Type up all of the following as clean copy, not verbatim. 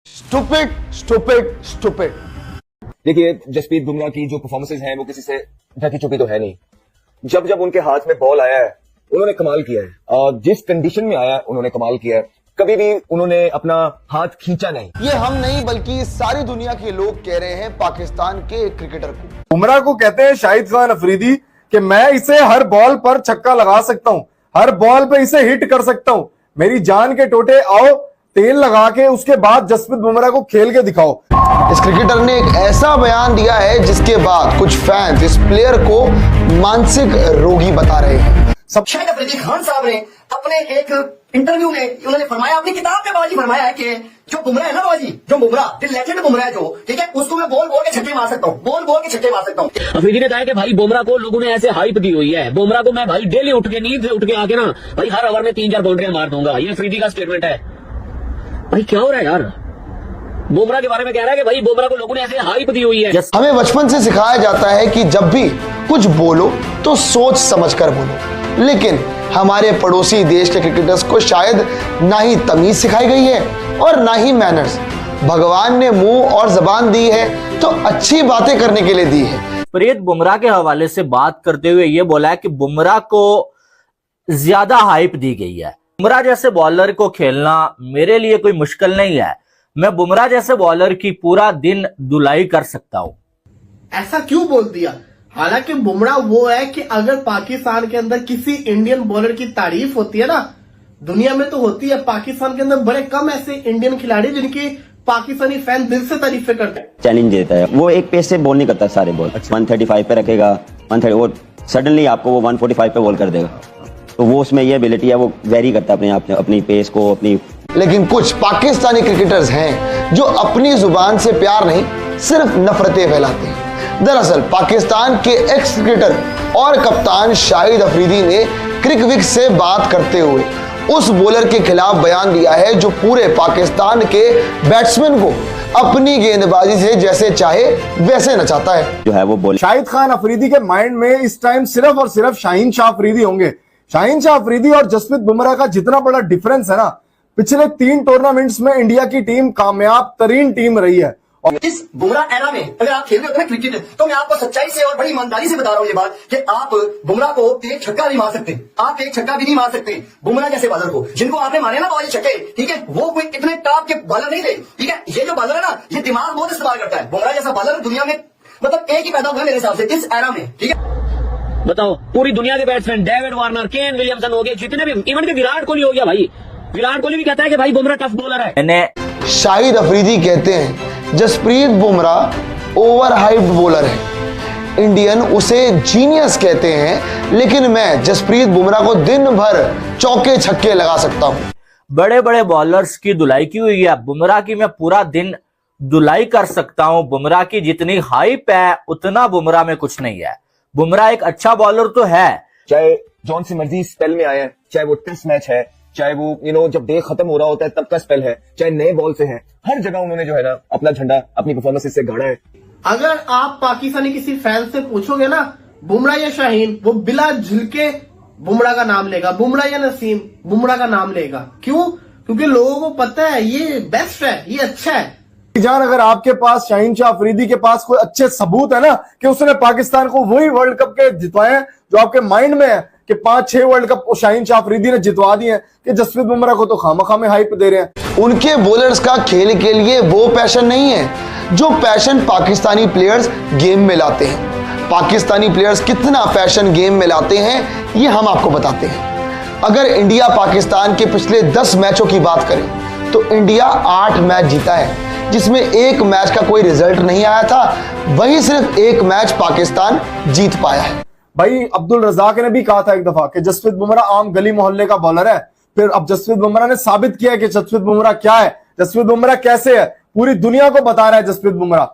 Stupid stupid stupid. देखिए, जसप्रीत बुमराह की जो परफॉर्मेंसेज हैं वो किसी से ढकी चुकी तो है नहीं। जब जब उनके हाथ में बॉल आया है उन्होंने कमाल किया है, और जिस कंडीशन में आया है उन्होंने कमाल किया है। कभी भी उन्होंने अपना हाथ खींचा नहीं। ये हम नहीं बल्कि सारी दुनिया के लोग कह रहे हैं पाकिस्तान के क्रिकेटर को। बुमराह को कहते हैं शाहिद खान अफरीदी कि मैं इसे हर बॉल पर छक्का लगा सकता हूं, हर बॉल पे इसे हिट कर सकता हूं। मेरी जान के टोटे आओ, तेल लगा के उसके बाद जसप्रीत बुमराह को खेल के दिखाओ। इस क्रिकेटर ने एक ऐसा बयान दिया है जिसके बाद कुछ फैंस इस प्लेयर को मानसिक रोगी बता रहे हैं। शाहिद अफरीदी खान साहब ने अपने एक इंटरव्यू में उन्होंने फरमाया, अपनी किताब में बाजी फरमाया है कि जो बुमराह है ना बाजी, जो बुमराह द लेजेंड बुमराह है जो, ठीक है, उसको मैं बोल बोल के छक्के मार सकता हूँ, बोल बोल के छक्के मार सकता हूँ। अफरीदी ने कहा कि भाई बुमराह को लोगों ने ऐसे हाइप दी हुई है, बुमराह को मैं भाई डेली उठ के नींद से उठ के आके ना भाई हर ओवर में 3-4 बाउंड्रियां मार दूंगा। ये अफरीदी का स्टेटमेंट है। भाई क्या हो रहा है यार? बुमराह के बारे में कह रहा है कि भाई बुमराह को लोगों ने ऐसे हाइप दी हुई है। हमें बचपन से सिखाया जाता है कि जब भी कुछ बोलो तो सोच समझ कर बोलो, लेकिन हमारे पड़ोसी देश के क्रिकेटर्स को शायद ना ही तमीज सिखाई गई है और ना ही मैनर्स। भगवान ने मुंह और जबान दी है तो अच्छी बातें करने के लिए दी है। जसप्रीत बुमराह के हवाले से बात करते हुए ये बोला है कि बुमराह को ज्यादा हाइप दी गई है। बुमराह जैसे बॉलर को खेलना मेरे लिए कोई मुश्किल नहीं है। मैं बुमराह जैसे बॉलर की पूरा दिन धुलाई कर सकता हूं। ऐसा क्यों बोल दिया? हालांकि बुमराह वो है कि अगर पाकिस्तान के अंदर किसी इंडियन बॉलर की तारीफ होती है ना, दुनिया में तो होती है, पाकिस्तान के अंदर बड़े कम ऐसे इंडियन खिलाड़ी जिनकी पाकिस्तानी फैन दिल से तारीफें करते हैं। चैलेंज देता है वो, एक पेस से बॉल नहीं करता सारे बॉल। 135 पे रखेगा, 130, वो सडनली आपको वो 145 पे बॉल कर देगा। तो वो उसमें ये एबिलिटी है, वो वेरी करता है अपनी पेस को अपनी। लेकिन कुछ पाकिस्तानी क्रिकेटर्स हैं जो अपनी जुबान से प्यार नहीं सिर्फ नफरतें फैलाते हैं। दरअसल पाकिस्तान के एक्स क्रिकेटर और कप्तान शाहिद अफरीदी ने क्रिकविक से बात करते हुए उस बॉलर के खिलाफ बयान दिया है जो पूरे पाकिस्तान के बैट्समैन को अपनी गेंदबाजी से जैसे चाहे वैसे नचाता है। जो है वो बॉल शाहिद खान अफरीदी के माइंड में इस टाइम सिर्फ और सिर्फ शाहीन शाह अफरीदी होंगे। शाहीन शाह अफरीदी और जसप्रीत बुमराह का जितना बड़ा डिफरेंस है ना, पिछले 3 टूर्नामेंट्स में इंडिया की टीम कामयाब तरीन टीम रही है। इस बुमराह एरा में अगर आप खेल रहे हो ना क्रिकेट, तो मैं आपको सच्चाई से और बड़ी ईमानदारी से बता रहा हूं ये बात कि आप बुमराह को एक छक्का नहीं मार सकते, आप एक छक्का भी नहीं मार सकते। बुमराह जैसे बॉलर को जिनको आपने मारे ना बाजी छक्के, ठीक है, वो कोई इतने टॉप के बॉलर नहीं थे, ठीक है। ये जो बॉलर है ना, ये दिमाग बहुत इस्तेमाल करता है। बुमराह जैसा बॉलर दुनिया में मतलब एक ही पैदा हुआ है मेरे हिसाब से इस एरा में, ठीक है। बताओ, पूरी दुनिया के batsman David Warner, Kane Williamson हो गए, जितने भी, इवन के विराट कोहली हो गया भाई, विराट कोहली भी कहता है कि भाई बुमराह टफ बॉलर है। मैंने शाहिद अफरीदी कहते हैं Jasprit Bumrah overhyped bowler है। इंडियन उसे जीनियस कहते हैं, लेकिन मैं जसप्रीत बुमराह को दिन भर चौके छक्के लगा सकता हूं। बड़े बड़े बॉलर्स की धुलाई की हुई है, बुमराह की मैं पूरा दिन धुलाई कर सकता हूं। बुमराह की जितनी हाइप है उतना बुमराह में कुछ नहीं है। बुमराह एक अच्छा बॉलर तो है, चाहे जौन सी मर्जी स्पेल में आए, चाहे वो टेस्ट मैच है, चाहे वो जब डे खत्म हो रहा होता है तब का स्पेल है, चाहे नए बॉल से है, हर जगह उन्होंने जो है ना अपना झंडा अपनी परफॉर्मेंस से गाड़ा है। अगर आप पाकिस्तानी किसी फैन से पूछोगे ना बुमराह या शाहीन, वो बिला झिलके बुमराह का नाम लेगा। बुमराह या नसीम, बुमराह का नाम लेगा। क्यों? क्योंकि लोगों को पता है ये बेस्ट है, ये अच्छा है। जान, अगर आपके पास शाहीन शाह अफरीदी के पास कोई अच्छे सबूत है ना कि उसने पाकिस्तान को वही वर्ल्ड कप के जितवाए हैं जो आपके माइंड में है कि 5-6 वर्ल्ड कप शाहीन शाह अफरीदी ने जितवा दिए हैं, कि जसप्रीत बुमराह को तो खामखा में हाइप दे रहे हैं। उनके बॉलर्स का खेल के लिए वो पैशन नहीं है जो पैशन पाकिस्तानी प्लेयर्स गेम में लाते हैं। पाकिस्तानी प्लेयर्स कितना पैशन गेम में लाते हैं ये हम आपको बताते हैं। अगर इंडिया पाकिस्तान के पिछले 10 मैचों की बात करें तो इंडिया 8 मैच जीता है, जिसमें एक मैच का कोई रिजल्ट नहीं आया था। वही सिर्फ एक मैच पाकिस्तान जीत पाया है। भाई अब्दुल रज़ाक ने भी कहा था एक दफा कि जसप्रीत बुमराह आम गली मोहल्ले का बॉलर है। फिर अब जसप्रीत बुमराह ने साबित किया है कि जसप्रीत बुमराह क्या है, जसप्रीत बुमराह कैसे है, पूरी दुनिया को बता रहा है जसप्रीत बुमराह।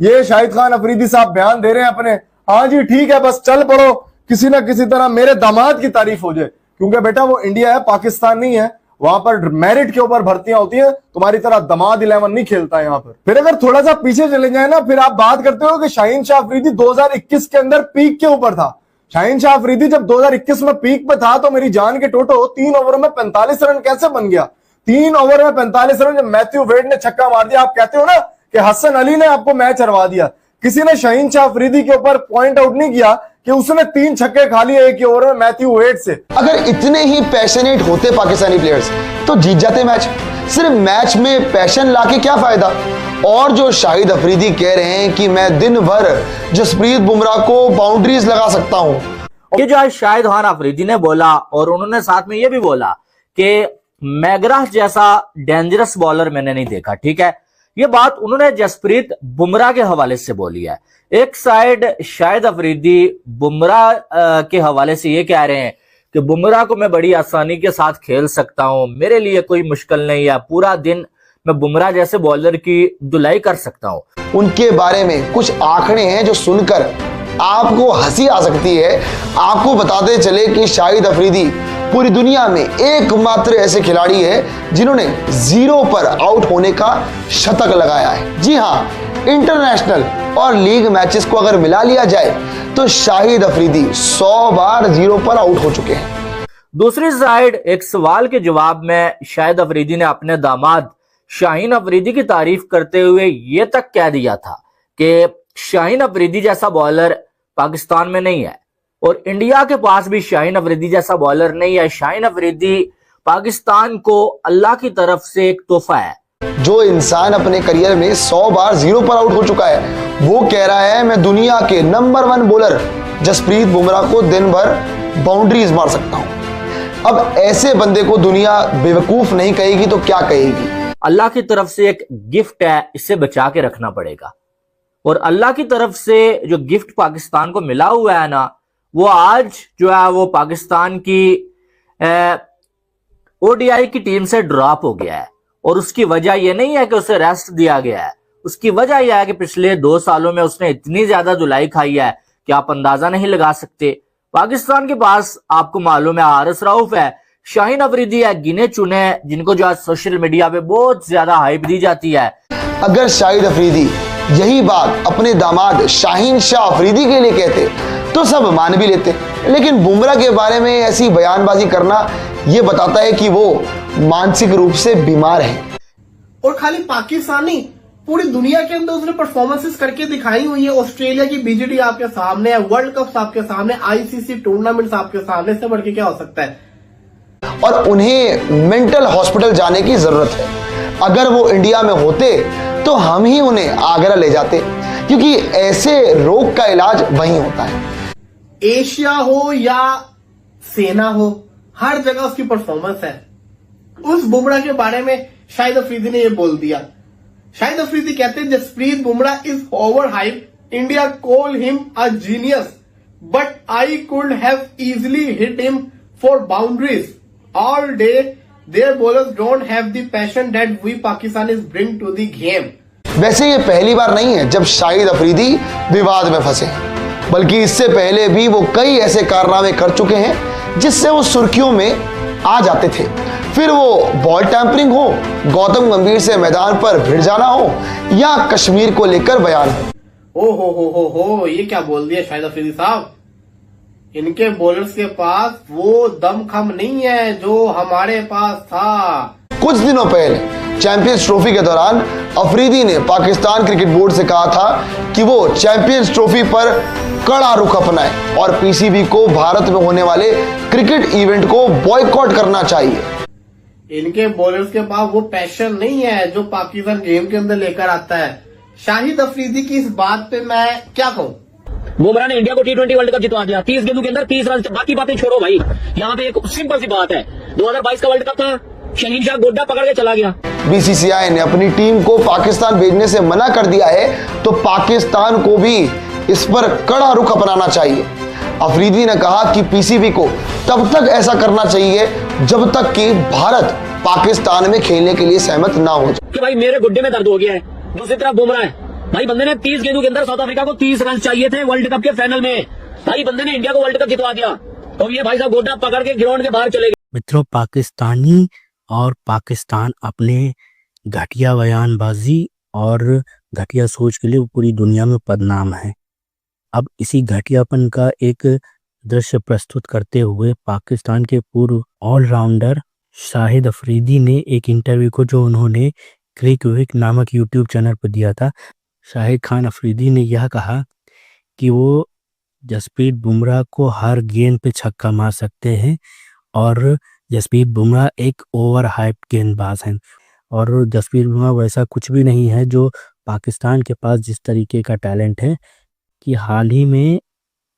ये शाहिद खान अफरीदी साहब बयान दे रहे हैं अपने, हाँ जी ठीक है, बस चल पड़ो, किसी ना किसी तरह मेरे दामाद की तारीफ हो जाए, क्योंकि बेटा वो इंडिया है, पाकिस्तान नहीं है। वहां पर मेरिट के ऊपर भर्तियां होती है, तुम्हारी तरह दमाद 11 नहीं खेलता है यहाँ पर। फिर अगर थोड़ा सा पीछे चले जाए ना, फिर आप बात करते हो कि शाहीन शाह अफरीदी 2021 के अंदर पीक के ऊपर था। शाहीन शाह अफरीदी जब 2021 में पीक पे था तो मेरी जान के टोटो 3 ओवरों में 45 रन कैसे बन गया? 3 ओवर में 45 रन जब मैथ्यू वेड ने छक्का मार दिया, आप कहते हो ना कि हसन अली ने आपको मैच हरवा दिया। किसी ने शाहीन शाह अफरीदी के ऊपर पॉइंट आउट नहीं किया कि उसने 3 छक्के खा लिए एक ही ओवर में मैथ्यू वेड से। अगर इतने ही पैशनेट होते पाकिस्तानी प्लेयर्स तो जीत जाते मैच। सिर्फ मैच में पैशन लाके क्या फायदा। और जो शाहिद अफरीदी कह रहे हैं कि मैं दिन भर जसप्रीत बुमराह को बाउंड्रीज लगा सकता हूं, ये जो आज शाहिद खान अफरीदी ने बोला, और उन्होंने साथ में ये भी बोला कि मैगराह जैसा डेंजरस बॉलर मैंने नहीं देखा। ठीक है, ये बात उन्होंने जसप्रीत बुमराह के हवाले से बोली है। एक साइड शाहिद अफरीदी बुमराह के हवाले से ये कह रहे हैं कि बुमराह को मैं बड़ी आसानी के साथ खेल सकता हूं, मेरे लिए कोई मुश्किल नहीं है, पूरा दिन मैं बुमराह जैसे बॉलर की धुलाई कर सकता हूं। उनके बारे में कुछ आंकड़े हैं जो सुनकर आपको हंसी आ सकती है। आपको बताते चले कि शाहिद अफरीदी पूरी दुनिया में एकमात्र ऐसे खिलाड़ी है जिन्होंने 0 पर आउट होने का शतक लगाया है। जी हां, इंटरनेशनल और लीग मैचेस को अगर मिला लिया जाए तो शाहिद अफरीदी 100 बार 0 पर आउट हो चुके हैं। दूसरी साइड एक सवाल के जवाब में शाहिद अफरीदी ने अपने दामाद शाहीन अफरीदी की तारीफ करते हुए ये तक कह दिया था कि शाहीन अफरीदी जैसा बॉलर पाकिस्तान में नहीं है और इंडिया के पास भी शाहीन अफरीदी जैसा बॉलर नहीं है। शाहीन अफरीदी पाकिस्तान को अल्लाह की तरफ से एक तोहफा है। जो इंसान अपने करियर में 100 बार 0 पर आउट हो चुका है वो कह रहा है मैं दुनिया के नंबर 1 बॉलर जसप्रीत बुमराह को दिन भर बाउंड्रीज मार सकता हूं। अब ऐसे बंदे को दुनिया बेवकूफ नहीं कहेगी तो क्या कहेगी। अल्लाह की तरफ से एक गिफ्ट है, इसे बचा के रखना पड़ेगा। और अल्लाह की तरफ से जो गिफ्ट पाकिस्तान को मिला हुआ है ना, वो आज जो है वो पाकिस्तान की ओडीआई की टीम से ड्रॉप हो गया है। और उसकी वजह यह नहीं है कि उसे रेस्ट दिया गया है, उसकी वजह यह है कि पिछले 2 सालों में उसने इतनी ज्यादा धुलाई खाई है कि आप अंदाजा नहीं लगा सकते। पाकिस्तान के पास आपको मालूम है हारिस रऊफ है, शाहीन अफरीदी है, गिने चुने जिनको जो आज सोशल मीडिया पे बहुत ज्यादा हाइप दी जाती है। अगर शाहिद अफरीदी यही बात अपने दामाद शाहीन शाह अफरीदी के लिए कहते तो सब मान भी लेते, लेकिन बुमराह के बारे में ऐसी बयानबाजी करना यह बताता है कि वो मानसिक रूप से बीमार है। और खाली पाकिस्तान नहीं, पूरी दुनिया के अंदर उसने परफॉर्मेंसेस करके दिखाई हुई है। ऑस्ट्रेलिया की बीजीडी आपके सामने है, वर्ल्ड कप आपके सामने, आईसीसी टूर्नामेंट्स आपके सामने, इससे बढ़ के क्या हो सकता है। और उन्हें मेंटल हॉस्पिटल जाने की जरूरत है। अगर वो इंडिया में होते तो हम ही उन्हें आगरा ले जाते, क्योंकि ऐसे रोग का इलाज वहीं होता है। एशिया हो या सेना हो, हर जगह उसकी परफॉर्मेंस है। उस बुमराह के बारे में शाहिद अफरीदी ने यह बोल दिया। शाहिद अफरीदी कहते हैं Jasprit Bumrah is overhype, India call him a genius but I could have easily hit him for boundaries all day, their bowlers don't have the passion that we Pakistanis bring to the game. वैसे ये पहली बार नहीं है जब शाहिद अफरीदी विवाद में फंसे, बल्कि इससे पहले भी वो कई ऐसे कारनामे कर चुके हैं जिससे वो सुर्खियों में आ जाते थे। फिर वो बॉल टैंपरिंग हो, गौतम गंभीर से मैदान पर भिड़ जाना हो या कश्मीर को लेकर बयान हो। ओ हो, ये क्या बोल दिया शाहिद अफरीदी साहब। इनके बॉलर्स के पास वो दमखम नहीं है जो हमारे पास था। कुछ दिनों पहले चैंपियंस ट्रॉफी के दौरान अफरीदी ने पाकिस्तान क्रिकेट बोर्ड से कहा था कि वो चैंपियंस ट्रॉफी पर कड़ा रुख अपनाए और पीसीबी को भारत में होने वाले क्रिकेट इवेंट को बॉयकॉट करना चाहिए। इनके बॉलर्स के पास वो पैशन नहीं है जो पाकिस्तान गेम के अंदर लेकर आता है। शाहिद अफरीदी की इस बात पे मैं क्या कहूँ। बुमराह ने इंडिया को T20 वर्ल्ड कप जितवा दिया, 30 गेंदों के अंदर 30 रन। बाकी बातें छोड़ो भाई, यहाँ पे एक सिंपल सी बात है, 2022 का वर्ल्ड कप था, शाहीन शाह गोड्डा पकड़ के चला गया। बीसीसीआई ने अपनी टीम को पाकिस्तान भेजने से मना कर दिया है तो पाकिस्तान को भी इस पर कड़ा रुख अपनाना चाहिए। अफरीदी ने कहा कि पीसीबी को तब तक ऐसा करना चाहिए जब तक कि भारत पाकिस्तान में खेलने के लिए सहमत ना हो जाए। कि भाई मेरे गुड्डे में दर्द हो गया है। दूसरी तरफ बुमराह है, भाई बंदे ने 30 गेंदों के अंदर साउथ अफ्रीका को 30 रन चाहिए थे वर्ल्ड कप के फाइनल में, भाई बंदे ने इंडिया को वर्ल्ड कप जितवा दिया और ये भाई साहब गोड्डा पकड़ के ग्राउंड के बाहर चले गए। मित्रों, पाकिस्तानी और पाकिस्तान अपने घटिया बयानबाजी और घटिया सोच के लिए पूरी दुनिया में बदनाम है। अब इसी घटियापन का एक दृश्य प्रस्तुत करते हुए पाकिस्तान के पूर्व ऑलराउंडर शाहिद अफरीदी ने एक इंटरव्यू को जो उन्होंने क्रिक विक नामक यूट्यूब चैनल पर दिया था, शाहिद खान अफरीदी ने यह कहा कि वो जसप्रीत बुमराह को हर गेंद पे छक्का मार सकते हैं और जसप्रीत बुमराह एक ओवर हाइप गेंदबाज हैं और जसप्रीत बुमराह वैसा कुछ भी नहीं है जो पाकिस्तान के पास जिस तरीके का टैलेंट है कि हाल ही में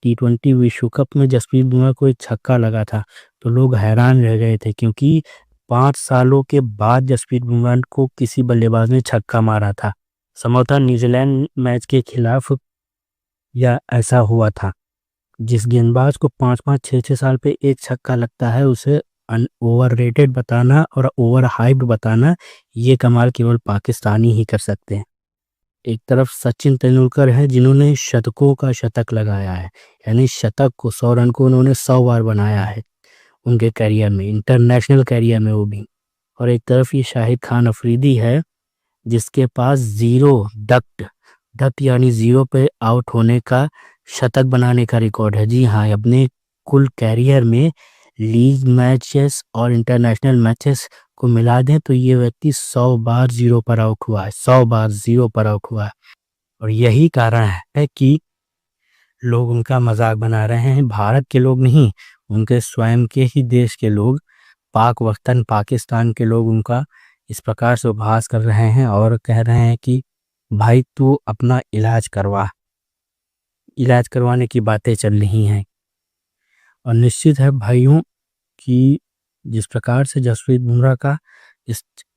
T20 विश्व कप में जसप्रीत बुमराह को एक छक्का लगा था तो लोग हैरान रह गए थे क्योंकि 5 सालों के बाद जसप्रीत बुमराह को किसी बल्लेबाज ने छक्का मारा था। संभवतः न्यूजीलैंड मैच के खिलाफ या ऐसा हुआ था। जिस गेंदबाज को 5-5 6-6 साल पे एक छक्का लगता है उसे ओवररेटेड बताना और ओवर हाइप्ड बताना ये कमाल केवल पाकिस्तानी ही कर सकते हैं। एक तरफ सचिन तेंदुलकर है जिन्होंने शतकों का शतक लगाया है, यानी शतक को 100 रन को उन्होंने 100 बार बनाया है उनके करियर में, इंटरनेशनल करियर में वो भी। और एक तरफ ये शाहिद खान अफरीदी है जिसके पास जीरो डक यानी जीरो पे आउट होने का शतक बनाने का रिकॉर्ड है। जी हाँ, अपने कुल कैरियर में लीग मैचेस और इंटरनेशनल मैचेस को मिला दें तो ये व्यक्ति 100 बार जीरो पर आउट हुआ है, 100 बार जीरो पर आउट हुआ है। और यही कारण है कि लोग उनका मजाक बना रहे हैं, भारत के लोग नहीं, उनके स्वयं के ही देश के लोग, पाक वतन पाकिस्तान के लोग उनका इस प्रकार से उपहास कर रहे हैं और कह रहे हैं कि भाई तू अपना इलाज करवाने की बातें चल रही हैं। और निश्चित है भाइयों कि जिस प्रकार से जसप्रीत बुमराह का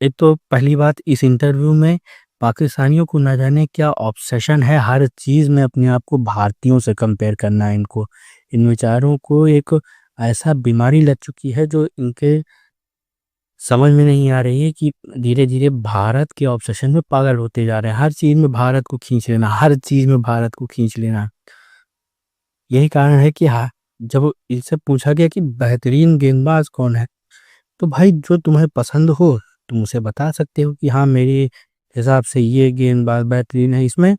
एक तो पहली बात इस इंटरव्यू में पाकिस्तानियों को न जाने क्या ऑब्सेशन है हर चीज़ में अपने आप को भारतीयों से कंपेयर करना है। इनको इन विचारों को एक ऐसा बीमारी लग चुकी है जो इनके समझ में नहीं आ रही है कि धीरे धीरे भारत के ऑब्सेशन में पागल होते जा रहे हैं। हर चीज़ में भारत को खींच लेना, हर चीज़ में भारत को खींच लेना। यही कारण है कि हाँ, जब इनसे पूछा गया कि बेहतरीन गेंदबाज कौन है तो भाई जो तुम्हें पसंद हो तुम उसे बता सकते हो कि हाँ मेरे हिसाब से ये गेंदबाज बेहतरीन है। इसमें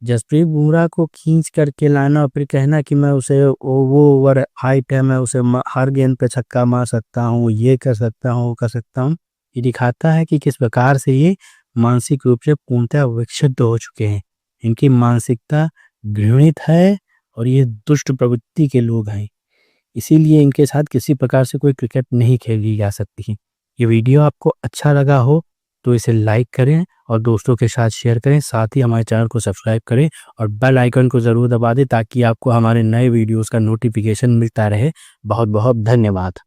जसप्रीत बुमराह को खींच करके लाना और फिर कहना कि मैं उसे वो ओवर हाइट है, मैं उसे हर गेंद पे छक्का मार सकता हूँ, ये कर सकता हूँ, वो कर सकता हूँ, ये दिखाता है कि किस प्रकार से ये मानसिक रूप से पूर्णतः विक्षिप्त हो चुके हैं। इनकी मानसिकता घृणित है और ये दुष्ट प्रवृत्ति के लोग हैं, इसीलिए इनके साथ किसी प्रकार से कोई क्रिकेट नहीं खेली जा सकती। ये वीडियो आपको अच्छा लगा हो तो इसे लाइक करें और दोस्तों के साथ शेयर करें, साथ ही हमारे चैनल को सब्सक्राइब करें और बेल आइकन को ज़रूर दबा दें ताकि आपको हमारे नए वीडियोस का नोटिफिकेशन मिलता रहे। बहुत बहुत धन्यवाद।